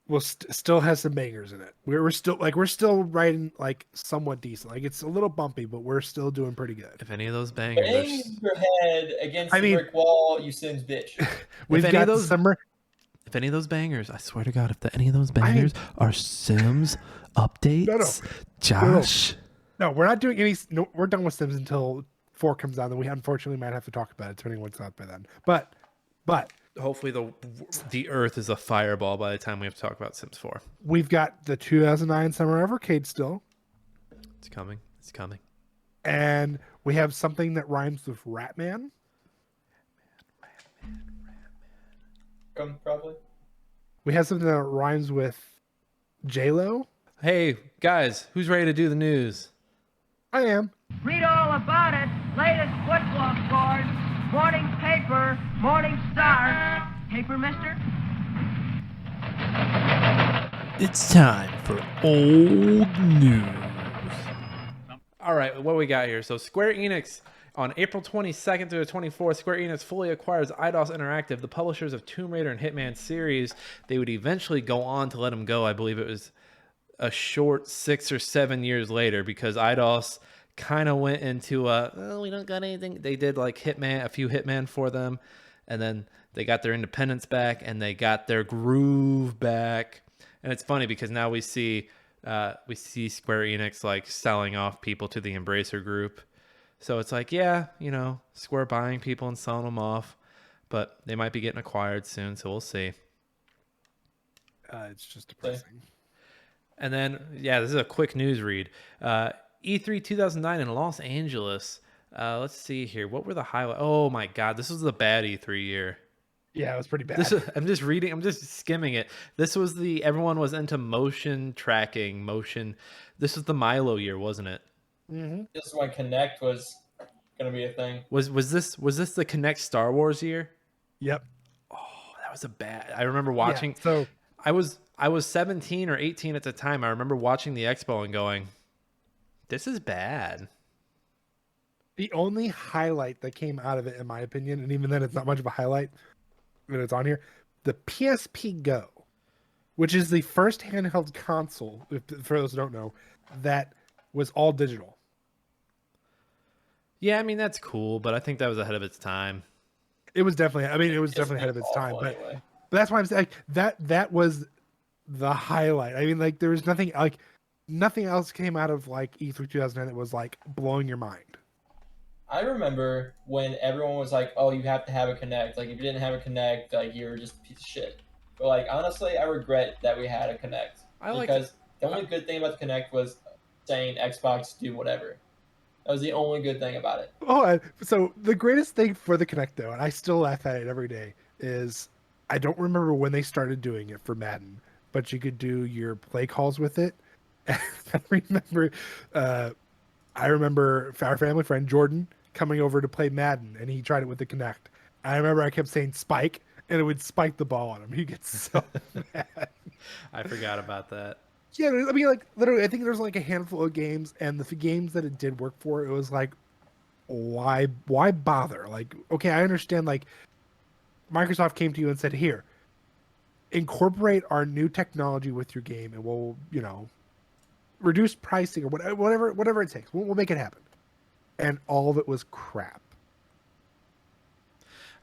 will still has some bangers in it. We're still writing like somewhat decent. Like it's a little bumpy, but we're still doing pretty good. If any of those bangers, bang your head against the brick wall, you Sims bitch. We've got the summer. If any of those bangers, I swear to God, if any of those bangers are Sims updates, Josh. No, we're not doing any. No, we're done with Sims until 4 comes out. Then we unfortunately might have to talk about it, depending on what's out by then. But hopefully the Earth is a fireball by the time we have to talk about Sims 4. We've got the 2009 Summer Evercade still. It's coming. It's coming. And we have something that rhymes with Ratman. Probably. We have something that rhymes with J-Lo. Hey, guys, who's ready to do the news? I am. Read all about it. Latest football scores. Morning paper. Morning Star. Paper, mister? It's time for old news. All right, what we got here? So Square Enix, on April 22nd through the 24th, Square Enix fully acquires Eidos Interactive, the publishers of Tomb Raider and Hitman series. They would eventually go on to let them go. I believe it was a short 6 or 7 years later, because Eidos kind of went into we don't got anything. They did like a few Hitman for them, and then they got their independence back and they got their groove back. And it's funny because now we see Square Enix like selling off people to the Embracer Group. So it's like, yeah, Square buying people and selling them off, but they might be getting acquired soon, so we'll see. It's just depressing. And then, this is a quick news read. E3 2009 in Los Angeles. Let's see here. What were the highlights? Oh my God, this was the bad E3 year. Yeah, it was pretty bad. I'm just skimming it. This was everyone was into motion tracking, This was the Milo year, wasn't it? Mm-hmm. This is when Kinect was gonna be a thing. Was this the Kinect Star Wars year? Yep. Oh, that was a bad. I remember watching. Yeah, so I was 17 or 18 at the time. I remember watching the expo and going, "This is bad." The only highlight that came out of it, in my opinion, and even then, it's not much of a highlight when it's on here, the PSP Go, which is the first handheld console, for those who don't know, that was all digital. Yeah, I mean that's cool, but I think that was ahead of its time. It was definitely. I mean, it was definitely ahead of its time, but that's why I'm saying that was the highlight. I mean, like there was nothing else came out of like E3 2009 that was like blowing your mind. I remember when everyone was like, "Oh, you have to have a Kinect. Like, if you didn't have a Kinect, like you were just a piece of shit." But like honestly, I regret that we had a Kinect because the only good thing about the Kinect was saying Xbox do whatever. That was the only good thing about it. Oh, so the greatest thing for the Kinect, though, and I still laugh at it every day, is I don't remember when they started doing it for Madden, but you could do your play calls with it. And I remember our family friend Jordan coming over to play Madden, and he tried it with the Kinect. I remember I kept saying spike, and it would spike the ball on him. He gets so mad. I forgot about that. Yeah, I mean, like literally, I think there's like a handful of games, and the games that it did work for, it was like, why bother? Like, okay, I understand. Like, Microsoft came to you and said, "Here, incorporate our new technology with your game, and we'll, reduce pricing or whatever it takes. We'll make it happen." And all of it was crap.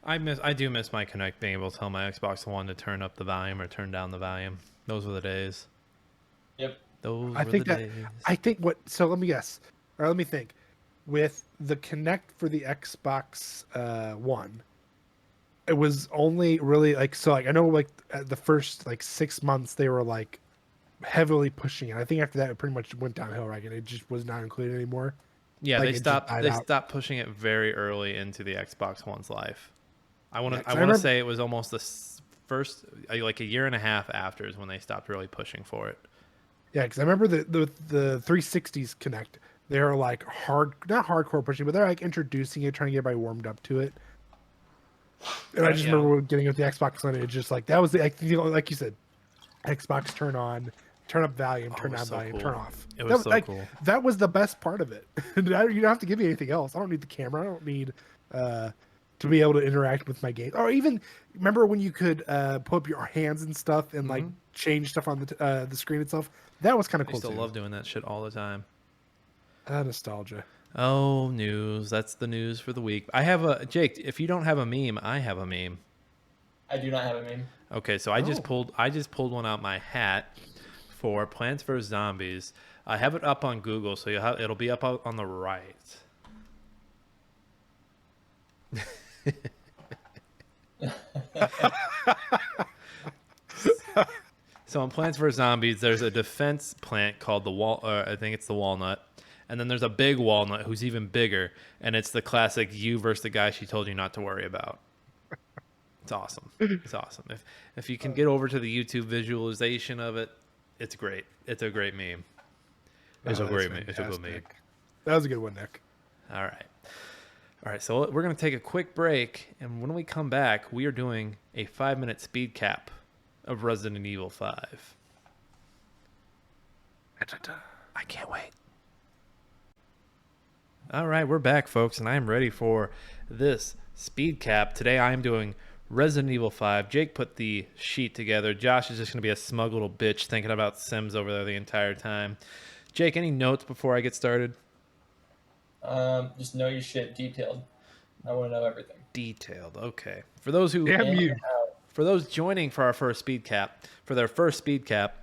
I do miss my Kinect being able to tell my Xbox One to turn up the volume or turn down the volume. Those were the days. Yep. So let me guess. Or let me think. With the Kinect for the Xbox One, it was only really I know like the first 6 months they were like heavily pushing it. I think after that it pretty much went downhill, right? And it just was not included anymore. Yeah, Like, they it just stopped. died They out. stopped pushing it very early into the Xbox One's life. I want Yeah, to. 'cause I I want to remember- say it was almost the first, like a year and a half after is when they stopped really pushing for it. Yeah, because I remember the 360s Connect. They're like not hardcore pushing, but they're like introducing it, trying to get everybody warmed up to it. And I just Yeah. remember getting with the Xbox One, it just like that was the like you said, Xbox turn on, turn up volume, Oh, it turn was down so volume, cool. turn off. It was that, so like, cool. That was the best part of it. You don't have to give me anything else. I don't need the camera. I don't need to be able to interact with my game. Or even remember when you could put up your hands and stuff and like change stuff on the screen itself. That was kind of I cool used to too. love doing that shit all the time. Nostalgia. Oh, news. That's the news for the week. I have a Jake. If you don't have a meme, I have a meme. I do not have a meme. Okay, so I just pulled one out my hat for Plants vs Zombies. I have it up on Google, so it'll be up on the right. So in Plants vs Zombies, there's a defense plant called I think it's the walnut, and then there's a big walnut who's even bigger, and it's the classic you versus the guy she told you not to worry about. It's awesome. It's awesome. If you can get over to the YouTube visualization of it, it's great. It's a great meme. It's a great meme. It's a good meme. That was a good one, Nick. All right. So we're gonna take a quick break, and when we come back, we are doing a 5-minute speed cap of Resident Evil 5. I can't wait. All right, we're back, folks, and I am ready for this speed cap. Today I am doing Resident Evil 5. Jake put the sheet together. Josh is just going to be a smug little bitch thinking about Sims over there the entire time. Jake, any notes before I get started? Just know your shit detailed. I want to know everything. Detailed. Okay. For those who Damn you. For those joining for our first speed cap, for their first speed cap,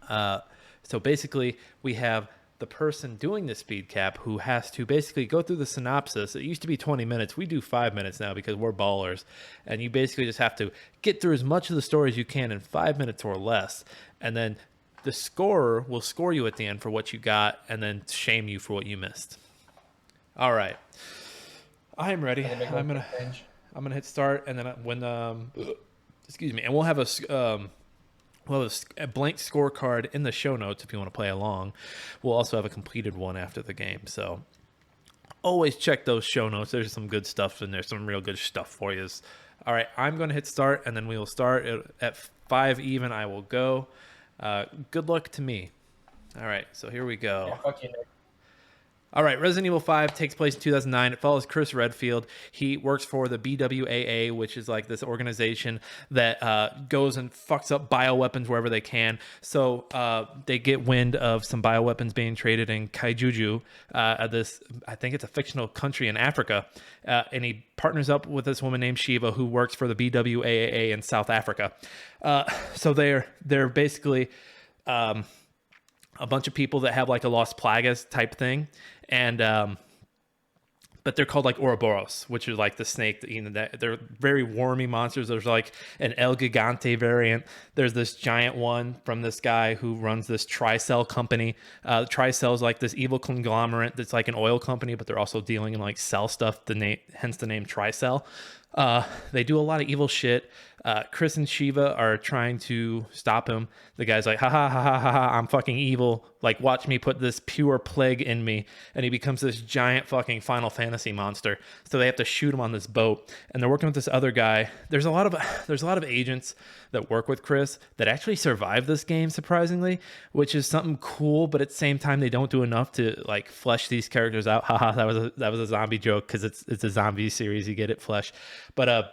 so basically we have the person doing the speed cap who has to basically go through the synopsis. It used to be 20 minutes. We do 5 minutes now because we're ballers. And you basically just have to get through as much of the story as you can in 5 minutes or less. And then the scorer will score you at the end for what you got and then shame you for what you missed. All right. I'm ready. I'm gonna hit start, and then when excuse me, and we'll have a blank scorecard in the show notes if you want to play along. We'll also have a completed one after the game. So always check those show notes. There's some good stuff in there, some real good stuff for you. All right, I'm going to hit start, and then we will start at 5 even. I will go. Good luck to me. All right, so here we go. Yeah, fuck you, Nick. All right, Resident Evil 5 takes place in 2009. It follows Chris Redfield. He works for the BWAA, which is like this organization that goes and fucks up bioweapons wherever they can. So they get wind of some bioweapons being traded in Kaijuju, this, I think it's a fictional country in Africa. And he partners up with this woman named Shiva who works for the BWAA in South Africa. So they're basically a bunch of people that have like a Los Plagas type thing. And but they're called like Ouroboros, which is like the snake that they're very wormy monsters. There's like an El Gigante variant. There's this giant one from this guy who runs this Tricell company. Tricell is like this evil conglomerate that's like an oil company, but they're also dealing in like cell stuff. Hence the name Tricell. They do a lot of evil shit. Chris and Shiva are trying to stop him. The guy's like, ha ha ha ha ha ha, I'm fucking evil. Like, watch me put this pure plague in me. And he becomes this giant fucking Final Fantasy monster. So they have to shoot him on this boat. And they're working with this other guy. There's a lot of agents that work with Chris that actually survive this game, surprisingly, which is something cool. But at the same time, they don't do enough to like flesh these characters out. Haha, that was a zombie joke because it's a zombie series. You get it, flesh. But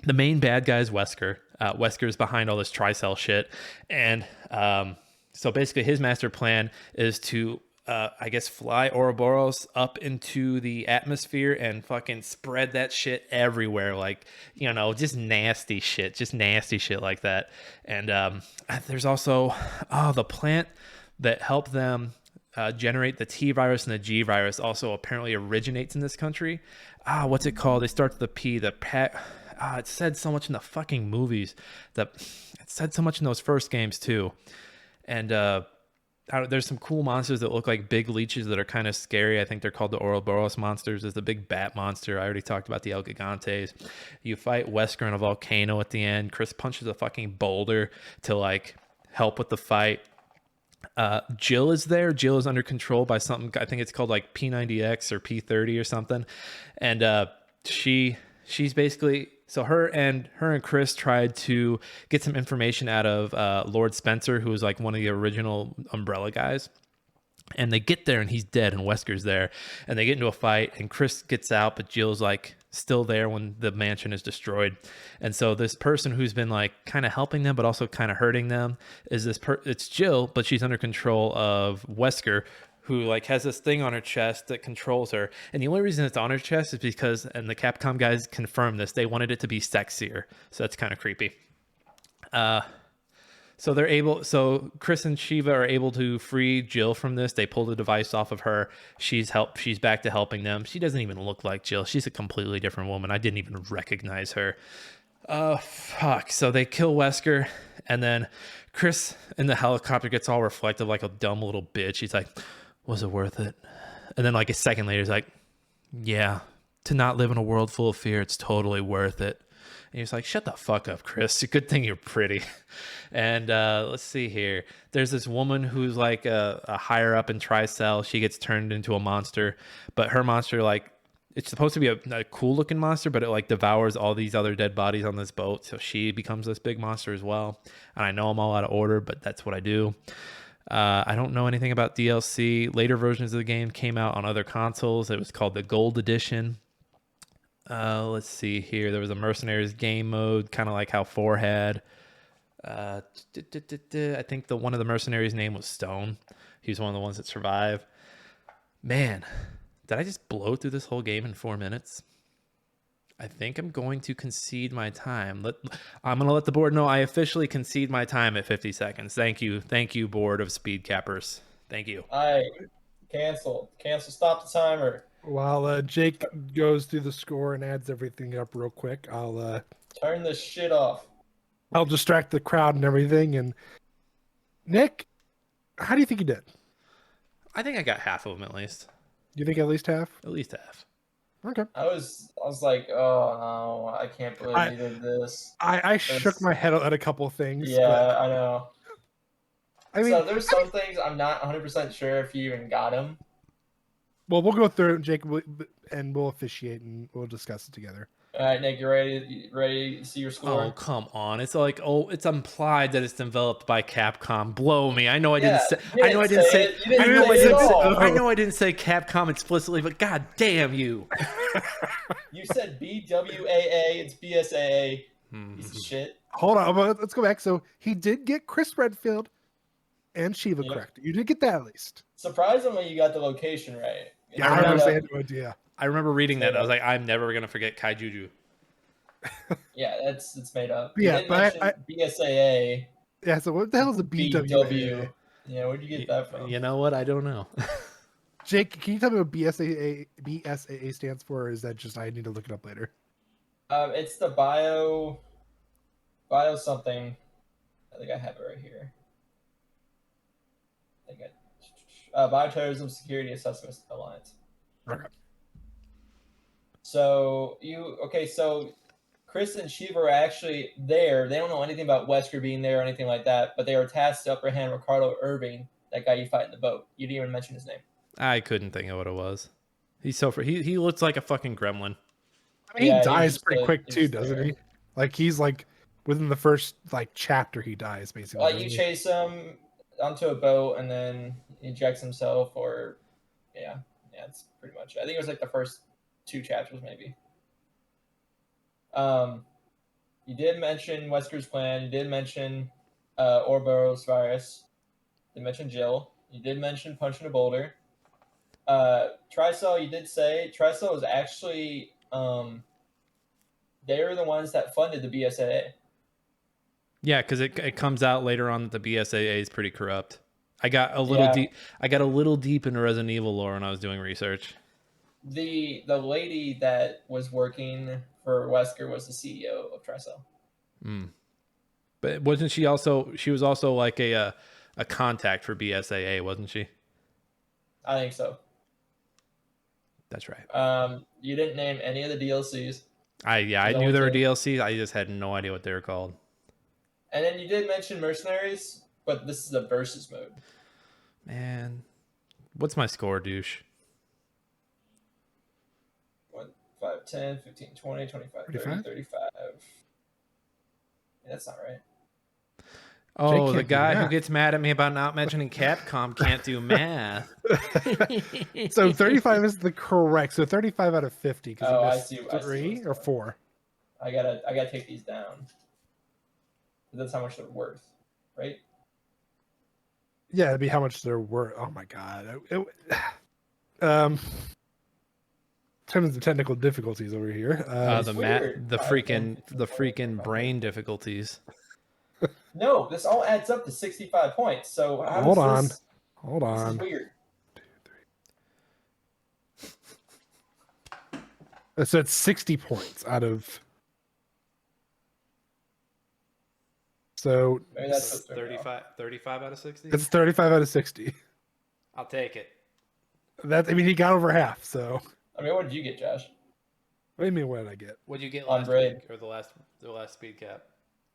the main bad guy is Wesker. Wesker's behind all this Tricell shit. And so basically his master plan is to, I guess, fly Ouroboros up into the atmosphere and fucking spread that shit everywhere. Like, you know, just nasty shit like that. And there's also the plant that helped them generate the T virus and the G virus also apparently originates in this country. What's it called? They start with the P, it said so much in the fucking movies. It said so much in those first games too. And there's some cool monsters that look like big leeches that are kind of scary. I think they're called the Ouroboros monsters. There's the big bat monster. I already talked about the El Gigantes. You fight Wesker in a volcano at the end. Chris punches a fucking boulder to like help with the fight. Jill is there. Jill is under control by something. I think it's called like P90X or P30 or something. And she's basically, so her and Chris tried to get some information out of Lord Spencer, who was like one of the original Umbrella guys. And they get there and he's dead and Wesker's there. And they get into a fight and Chris gets out, but Jill's like still there when the mansion is destroyed. And so this person who's been like kind of helping them, but also kind of hurting them is it's Jill, but she's under control of Wesker, who like has this thing on her chest that controls her. And the only reason it's on her chest is because, and the Capcom guys confirmed this, they wanted it to be sexier. So that's kind of creepy. So Chris and Shiva are able to free Jill from this. They pull the device off of her. She's back to helping them. She doesn't even look like Jill. She's a completely different woman. I didn't even recognize her. Fuck. So they kill Wesker, and then Chris in the helicopter gets all reflective like a dumb little bitch. He's like, was it worth it? And then like a second later, he's like, yeah, to not live in a world full of fear, it's totally worth it. And he's like, shut the fuck up, Chris. Good thing you're pretty. And let's see here. There's this woman who's like a higher up in Tricell. She gets turned into a monster. But her monster, like, it's supposed to be a cool looking monster, but it like devours all these other dead bodies on this boat. So she becomes this big monster as well. And I know I'm all out of order, but that's what I do. I don't know anything about DLC. Later versions of the game came out on other consoles. It was called the Gold Edition. Let's see here. There was a Mercenaries game mode, kind of like how 4 had. I think one of the Mercenaries' name was Stone. He was one of the ones that survived. Man, did I just blow through this whole game in 4 minutes? I think I'm going to concede my time. I'm going to let the board know I officially concede my time at 50 seconds. Thank you, board of speedcappers. Thank you. Cancel. Stop the timer. While Jake goes through the score and adds everything up real quick, I'll turn this shit off. I'll distract the crowd and everything. And Nick, how do you think you did? I think I got half of them at least. You think at least half? At least half. Okay. I was like, oh no, I can't believe you did this. I shook my head at a couple of things. Yeah, but... I know. I mean, so there's some things I'm not 100% sure if you even got them. Well, we'll go through it, Jake, and we'll officiate and we'll discuss it together. All right, Nick, you ready to see your score? Oh, come on. It's like, it's implied that it's developed by Capcom. Blow me. I know I didn't say I know I didn't say Capcom explicitly, but god damn you. You said BWAA, it's BSAA. Piece of shit. Hold on, let's go back. So he did get Chris Redfield and Shiva correct. You did get that at least. Surprisingly, you got the location right. Yeah, I had no idea. I remember reading that. I was like, I'm never gonna forget Kaijuju. Yeah, it's made up. Yeah, but BSAA. Yeah, so what the hell is a BWA? Yeah, where'd you get that from? You know what? I don't know. Jake, can you tell me what BSAA stands for, or is that just I need to look it up later? It's the bio something. I think I have it right here. Bioterrorism Security Assessment Alliance. Okay. So Chris and Shiva are actually there. They don't know anything about Wesker being there or anything like that, but they were tasked to upper hand Ricardo Irving, that guy you fight in the boat. You didn't even mention his name. I couldn't think of what it was. He's so he looks like a fucking gremlin. I mean, he dies pretty quick too, doesn't he? Like he's like within the first like chapter he dies basically. Like you chase him onto a boat and then he ejects himself, or yeah, it's pretty much it. I think it was like the first 2 chapters maybe. You did mention Wesker's plan. You did mention Ouroboros virus. You mentioned Jill. You did mention punching a boulder. Tricell, you did say Tricell was actually they were the ones that funded the BSAA. Yeah, because it comes out later on that the BSAA is pretty corrupt. I got a little deep. I got a little deep into Resident Evil lore when I was doing research. The lady that was working for Wesker was the CEO of Tricell. But wasn't she also? She was also like a a contact for BSAA, wasn't she? I think so. That's right. You didn't name any of the DLCs. I knew there were DLCs. I just had no idea what they were called. And then you did mention Mercenaries, but this is a versus mode. Man, what's my score, douche? 1, 5, 10, 15, 20, 25, 30, 35? 35. Yeah, that's not right. Oh, the guy who gets mad at me about not mentioning Capcom can't do math. So 35 is the correct. So 35 out of 50. Oh, I see. 3 or 4. I gotta take these down. That's how much they're worth, right? Yeah, it'd be how much they're worth. Oh my god. In terms of the technical difficulties over here. The freaking brain difficulties. No, this all adds up to 65 points. So hold on. This is weird. 2, 3. So it's 60 points out of. So maybe that's 35 out of 60. It's 35 out of 60. I'll take it. He got over half. So. I mean, what did you get, Josh? What do you mean? What did I get? What did you get On last Braid? week or the last speed cap?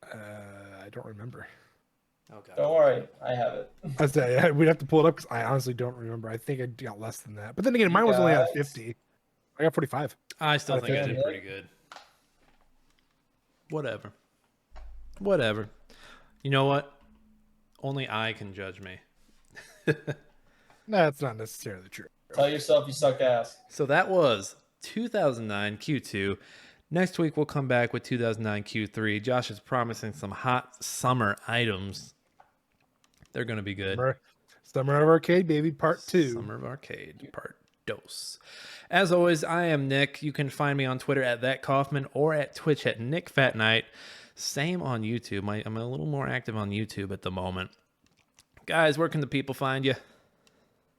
I don't remember. Oh god. Don't worry, I have it. I say we'd have to pull it up because I honestly don't remember. I think I got less than that. But then again, mine was only out of 50. I got 45. I still think I did pretty good. Whatever. You know what? Only I can judge me. That's not necessarily true. Tell yourself you suck ass. So that was 2009 Q2. Next week we'll come back with 2009 Q3. Josh is promising some hot summer items. They're going to be good. Summer of Arcade, baby, part 2. Summer of Arcade, part 2. As always, I am Nick. You can find me on Twitter at ThatKaufman or at Twitch at NickFatNight. Same on YouTube. I'm a little more active on YouTube at the moment. Guys, where can the people find you?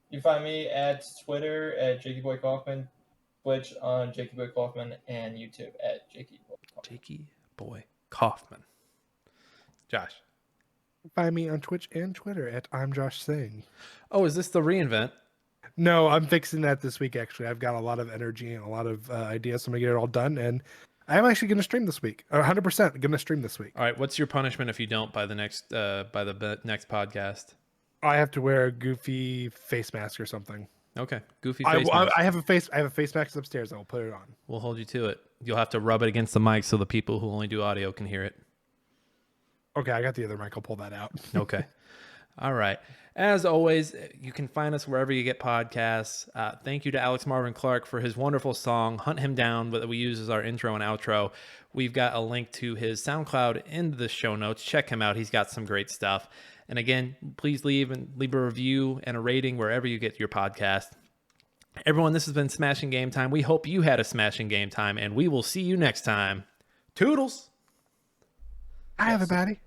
You find me at Twitter at Jakey Boy Kaufman, Twitch on Jakey Boy Kaufman, and YouTube at Jakey Boy Kaufman. Jakey Boy Kaufman. Josh. Find me on Twitch and Twitter at I'm Josh Singh. Oh, is this the reinvent? No, I'm fixing that this week, actually. I've got a lot of energy and a lot of ideas, so I'm going to get it all done. And I'm actually going to stream this week. 100% going to stream this week. All right. What's your punishment if you don't by the next podcast? I have to wear a goofy face mask or something. Okay. Goofy face mask. I have a face mask upstairs. I will put it on. We'll hold you to it. You'll have to rub it against the mic so the people who only do audio can hear it. Okay, I got the other mic. I'll pull that out. Okay. All right. As always, you can find us wherever you get podcasts. Thank you to Alex Marvin Clark for his wonderful song, Hunt Him Down, that we use as our intro and outro. We've got a link to his SoundCloud in the show notes. Check him out. He's got some great stuff. And again, please leave a review and a rating wherever you get your podcast. Everyone, this has been Smashing Game Time. We hope you had a smashing game time, and we will see you next time. Toodles! Hi, everybody.